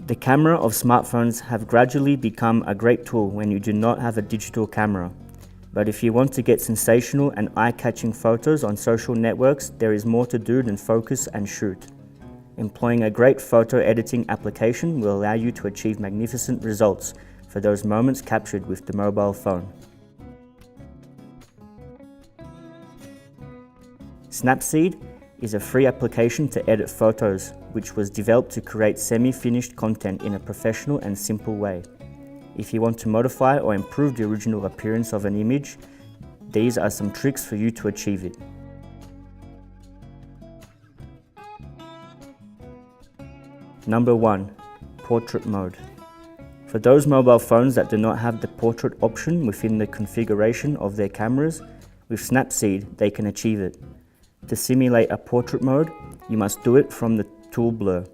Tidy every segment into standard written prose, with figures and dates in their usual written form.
The camera of smartphones have gradually become a great tool when you do not have a digital camera. But if you want to get sensational and eye-catching photos on social networks, there is more to do than focus and shoot. Employing a great photo editing application will allow you to achieve magnificent results for those moments captured with the mobile phone. Snapseed is a free application to edit photos, which was developed to create semi-finished content in a professional and simple way. If you want to modify or improve the original appearance of an image, these are some tricks for you to achieve it. Number 1. Portrait mode. For those mobile phones that do not have the portrait option within the configuration of their cameras, with Snapseed they can achieve it. To simulate a portrait mode, you must do it from the tool blur.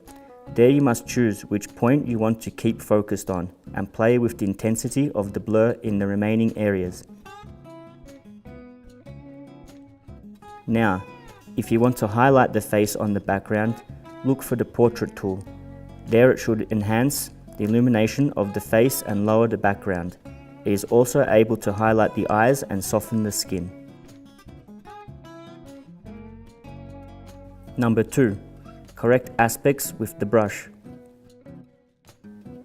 There you must choose which point you want to keep focused on and play with the intensity of the blur in the remaining areas. Now, if you want to highlight the face on the background, look for the portrait tool. There it should enhance the illumination of the face and lower the background. It is also able to highlight the eyes and soften the skin. Number 2. Correct aspects with the brush.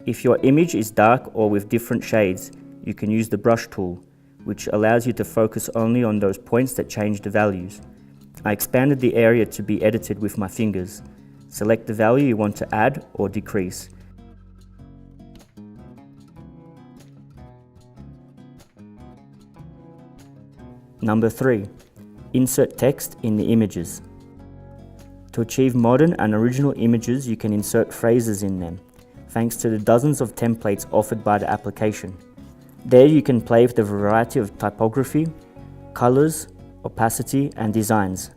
If your image is dark or with different shades, you can use the brush tool, which allows you to focus only on those points that change the values. I expanded the area to be edited with my fingers. Select the value you want to add or decrease. Number 3. Insert text in the images. To achieve modern and original images, you can insert phrases in them, thanks to the dozens of templates offered by the application. There you can play with the variety of typography, colors, opacity, and designs.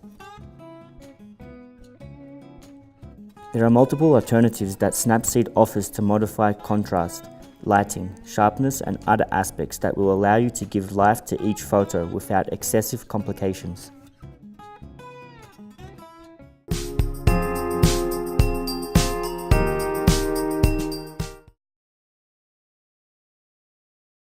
There are multiple alternatives that Snapseed offers to modify contrast, lighting, sharpness, and other aspects that will allow you to give life to each photo without excessive complications.